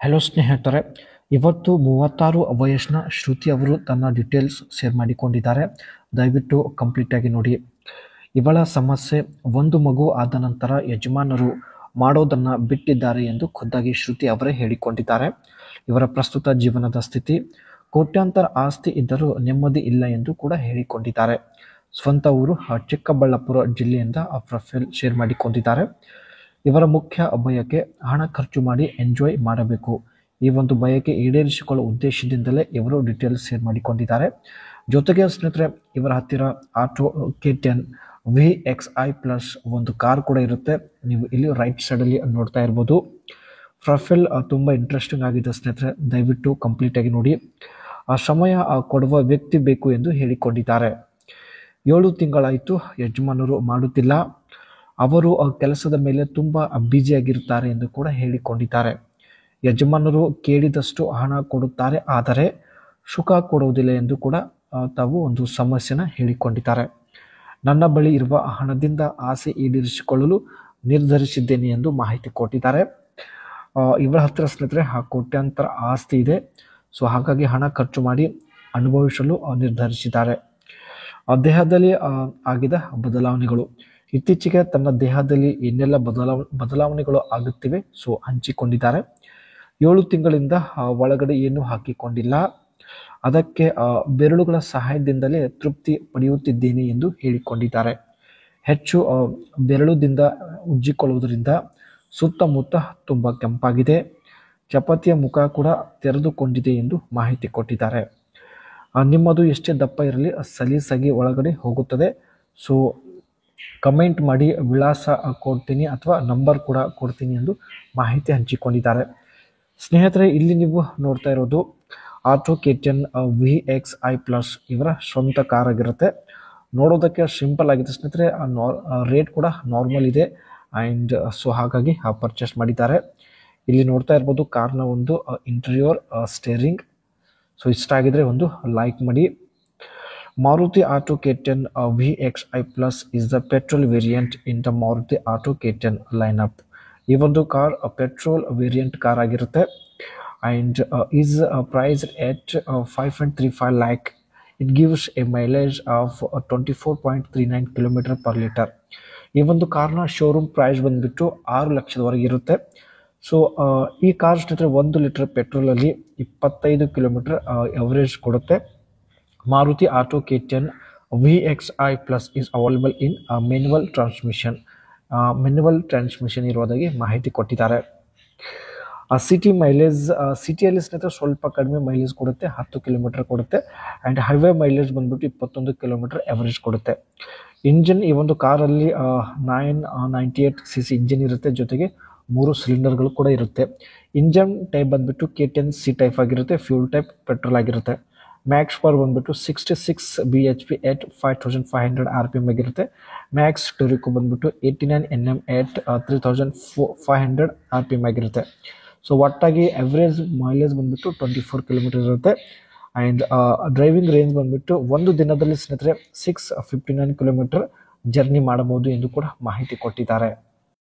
Hello ಸ್ನೇಹಿತರೆ, ಇವತ್ತು 36 ವಯಸ್ಸಿನ ಶ್ರುತಿ ಅವರು ತನ್ನ ಡೀಟೇಲ್ಸ್ ಶೇರ್ ಮಾಡಿಕೊಂಡಿದ್ದಾರೆ. ದಯವಿಟ್ಟು ಕಂಪ್ಲೀಟಾಗಿ ನೋಡಿ. ಇವಳ ಸಮಸ್ಯೆ ಒಂದು ಮಗು ಆದ ನಂತರ ಯಜಮಾನರು ಮಾಡೋದನ್ನು ಬಿಟ್ಟಿದ್ದಾರೆ ಎಂದು ಖುದ್ದಾಗಿ ಶ್ರುತಿ ಅವರೇ ಹೇಳಿಕೊಂಡಿದ್ದಾರೆ. ಇವರ ಪ್ರಸ್ತುತ ಜೀವನದ ಸ್ಥಿತಿ ಕೋಟ್ಯಾಂತರ ಆಸ್ತಿ ಇದ್ದರೂ ನೆಮ್ಮದಿ ಇಲ್ಲ ಎಂದು ಕೂಡ ಹೇಳಿಕೊಂಡಿದ್ದಾರೆ. ಸ್ವಂತ ಊರು ಚಿಕ್ಕಬಳ್ಳಾಪುರ ಜಿಲ್ಲೆಯಿಂದ ಪ್ರೊಫೈಲ್ ಶೇರ್ ಮಾಡಿಕೊಂಡಿದ್ದಾರೆ. ಇವರ ಮುಖ್ಯ ಬಯಕೆ ಹಣ ಖರ್ಚು ಮಾಡಿ ಎಂಜಾಯ್ ಮಾಡಬೇಕು. ಈ ಒಂದು ಬಯಕೆ ಈಡೇರಿಸಿಕೊಳ್ಳುವ ಉದ್ದೇಶದಿಂದಲೇ ಇವರು ಡೀಟೇಲ್ಸ್ ಶೇರ್ ಮಾಡಿಕೊಂಡಿದ್ದಾರೆ. ಜೊತೆಗೆ ಸ್ನೇಹಿತರೆ, ಇವರ ಹತ್ತಿರ ಆಟೋ K10 VXi+ ಒಂದು ಕಾರ್ ಕೂಡ ಇರುತ್ತೆ. ನೀವು ಇಲ್ಲಿ ರೈಟ್ ಸೈಡಲ್ಲಿ ನೋಡ್ತಾ ಇರ್ಬೋದು. ಪ್ರೊಫೈಲ್ ತುಂಬ ಇಂಟ್ರೆಸ್ಟಿಂಗ್ ಆಗಿದೆ ಸ್ನೇಹಿತರೆ, ದಯವಿಟ್ಟು ಕಂಪ್ಲೀಟಾಗಿ ನೋಡಿ. ಆ ಸಮಯ ಕೊಡುವ ವ್ಯಕ್ತಿ ಬೇಕು ಎಂದು ಹೇಳಿಕೊಂಡಿದ್ದಾರೆ. 7 ತಿಂಗಳಾಯಿತು ಯಜಮಾನರು ಮಾಡುತ್ತಿಲ್ಲ. ಅವರು ಕೆಲಸದ ಮೇಲೆ ತುಂಬ ಬ್ಯುಸಿಯಾಗಿರುತ್ತಾರೆ ಎಂದು ಕೂಡ ಹೇಳಿಕೊಂಡಿದ್ದಾರೆ. ಯಜಮಾನರು ಕೇಳಿದಷ್ಟು ಹಣ ಕೊಡುತ್ತಾರೆ, ಆದರೆ ಸುಖ ಕೊಡುವುದಿಲ್ಲ ಎಂದು ಕೂಡ ತಾವು ಒಂದು ಸಮಸ್ಯೆನ ಹೇಳಿಕೊಂಡಿದ್ದಾರೆ. ನನ್ನ ಬಳಿ ಇರುವ ಹಣದಿಂದ ಆಸೆ ಈಡೇರಿಸಿಕೊಳ್ಳಲು ನಿರ್ಧರಿಸಿದ್ದೇನೆ ಎಂದು ಮಾಹಿತಿ ಕೊಟ್ಟಿದ್ದಾರೆ. ಇವರ ಹತ್ತಿರ ಸ್ನೇಹಿತರೆ ಕೋಟ್ಯಾಂತರ ಆಸ್ತಿ ಇದೆ. ಸೊ ಹಾಗಾಗಿ ಹಣ ಖರ್ಚು ಮಾಡಿ ಅನುಭವಿಸಲು ನಿರ್ಧರಿಸಿದ್ದಾರೆ. ದೇಹದಲ್ಲಿ ಆಗಿದ ಬದಲಾವಣೆಗಳು. ಇತ್ತೀಚೆಗೆ ತನ್ನ ದೇಹದಲ್ಲಿ ಏನೆಲ್ಲ ಬದಲಾವಣೆಗಳು ಆಗುತ್ತಿವೆ ಸೊ ಹಂಚಿಕೊಂಡಿದ್ದಾರೆ. 7 ತಿಂಗಳಿಂದ ಒಳಗಡೆ ಏನು ಹಾಕಿಕೊಂಡಿಲ್ಲ. ಅದಕ್ಕೆ ಬೆರಳುಗಳ ಸಹಾಯದಿಂದಲೇ ತೃಪ್ತಿ ಪಡೆಯುತ್ತಿದ್ದೇನೆ ಎಂದು ಹೇಳಿಕೊಂಡಿದ್ದಾರೆ. ಹೆಚ್ಚು ಬೆರಳುದಿಂದ ಉಜ್ಜಿಕೊಳ್ಳುವುದರಿಂದ ಸುತ್ತಮುತ್ತ ತುಂಬ ಕೆಂಪಾಗಿದೆ. ಚಪಾತಿಯ ಮುಖ ಕೂಡ ತೆರೆದುಕೊಂಡಿದೆ ಎಂದು ಮಾಹಿತಿ ಕೊಟ್ಟಿದ್ದಾರೆ. ನಿಮ್ಮದು ಎಷ್ಟೇ ದಪ್ಪ ಇರಲಿ ಸಲೀಸಾಗಿ ಒಳಗಡೆ ಹೋಗುತ್ತದೆ. ಸೊ ಕಮೆಂಟ್ ಮಾಡಿ, ವಿಳಾಸ ಕೊಡ್ತೀನಿ ಅಥವಾ ನಂಬರ್ ಕೂಡ ಕೊಡ್ತೀನಿ ಎಂದು ಮಾಹಿತಿ ಹಂಚಿಕೊಂಡಿದ್ದಾರೆ. ಸ್ನೇಹಿತರೆ, ಇಲ್ಲಿ ನೀವು ನೋಡ್ತಾ ಇರೋದು ಆಟೋ K10 VXi+ ಇವರ ಸ್ವಂತ ಕಾರ್ ಆಗಿರುತ್ತೆ. ನೋಡೋದಕ್ಕೆ ಸಿಂಪಲ್ ಆಗಿದೆ ಸ್ನೇಹಿತರೆ. ರೇಟ್ ಕೂಡ ನಾರ್ಮಲ್ ಇದೆ ಆ್ಯಂಡ್ ಸೊ ಹಾಗಾಗಿ ಪರ್ಚೇಸ್ ಮಾಡಿದ್ದಾರೆ. ಇಲ್ಲಿ ನೋಡ್ತಾ ಇರ್ಬೋದು ಕಾರ್ನ ಒಂದು ಇಂಟೀರಿಯರ್ ಸ್ಟೇರಿಂಗ್. ಸೊ ಇಷ್ಟ ಆಗಿದ್ರೆ ಒಂದು ಲೈಕ್ ಮಾಡಿ. Maruti Auto K10 VXi+ is the petrol variant in the Maruti Auto K10 lineup. ಈ ಒಂದು ಕಾರ್ ಪೆಟ್ರೋಲ್ ವೇರಿಯಂಟ್ ಕಾರ್ ಆಗಿರುತ್ತೆ and is priced at 5.35 lakh. It gives A mileage of 24.39 km/L. ಈ ಒಂದು ಕಾರ್ನ ಶೋರೂಮ್ ಪ್ರೈಸ್ ಬಂದುಬಿಟ್ಟು 6 ಲಕ್ಷದವರೆಗೆ ಇರುತ್ತೆ. So ಈ ಕಾರ್ ಸ್ನೇಹಿತರೆ 1 ಲೀಟರ್ ಪೆಟ್ರೋಲಲ್ಲಿ 25 ಕಿಲೋಮೀಟರ್ ಎವರೇಜ್ ಕೊಡುತ್ತೆ. Maruti Auto K10 VXi+ is available in manual transmission. Manual transmission ಇರುವುದಾಗಿ ಮಾಹಿತಿ ಕೊಟ್ಟಿದ್ದಾರೆ. ಸಿಟಿ ಮೈಲೇಜ್, ಸಿಟಿಯಲ್ಲಿ ಸ್ನೇಹಿತರೆ ಸ್ವಲ್ಪ ಕಡಿಮೆ ಮೈಲೇಜ್ ಕೊಡುತ್ತೆ, 10 ಕಿಲೋಮೀಟರ್ ಕೊಡುತ್ತೆ. ಆ್ಯಂಡ್ ಹೈವೇ ಮೈಲೇಜ್ ಬಂದ್ಬಿಟ್ಟು 21 ಕಿಲೋಮೀಟರ್ ಎವರೇಜ್ ಕೊಡುತ್ತೆ. ಇಂಜಿನ್ ಈ ಒಂದು ಕಾರಲ್ಲಿ 998 cc ಇಂಜಿನ್ ಇರುತ್ತೆ. ಜೊತೆಗೆ 3 ಸಿಲಿಂಡರ್ಗಳು ಕೂಡ ಇರುತ್ತೆ. ಇಂಜನ್ ಟೈಪ್ ಬಂದ್ಬಿಟ್ಟು K10C ಟೈಪ್ ಆಗಿರುತ್ತೆ. ಫ್ಯೂಲ್ ಟೈಪ್ ಪೆಟ್ರೋಲ್ ಆಗಿರುತ್ತೆ. ಮ್ಯಾಕ್ಸ್ ಪವರ್ ಬಂದ್ಬಿಟ್ಟು 66 bhp at 5500 RPM ಆಗಿರುತ್ತೆ. ಮ್ಯಾಕ್ಸ್ ಟೊರಿಕೋ ಬಂದ್ಬಿಟ್ಟು 89 Nm at 3500 RPM ಆಗಿರುತ್ತೆ. ಸೊ ಒಟ್ಟಾಗಿ ಅವರೇಜ್ ಮೈಲೇಜ್ ಬಂದ್ಬಿಟ್ಟು 24 ಕಿಲೋಮೀಟರ್ ಇರುತ್ತೆ. ಆ್ಯಂಡ್ ಡ್ರೈವಿಂಗ್ ರೇಂಜ್ ಬಂದ್ಬಿಟ್ಟು ಒಂದು ದಿನದಲ್ಲಿ ಸ್ನೇಹಿತರೆ 659 ಕಿಲೋಮೀಟರ್ ಜರ್ನಿ ಮಾಡಬಹುದು ಎಂದು ಕೂಡ ಮಾಹಿತಿ ಕೊಟ್ಟಿದ್ದಾರೆ.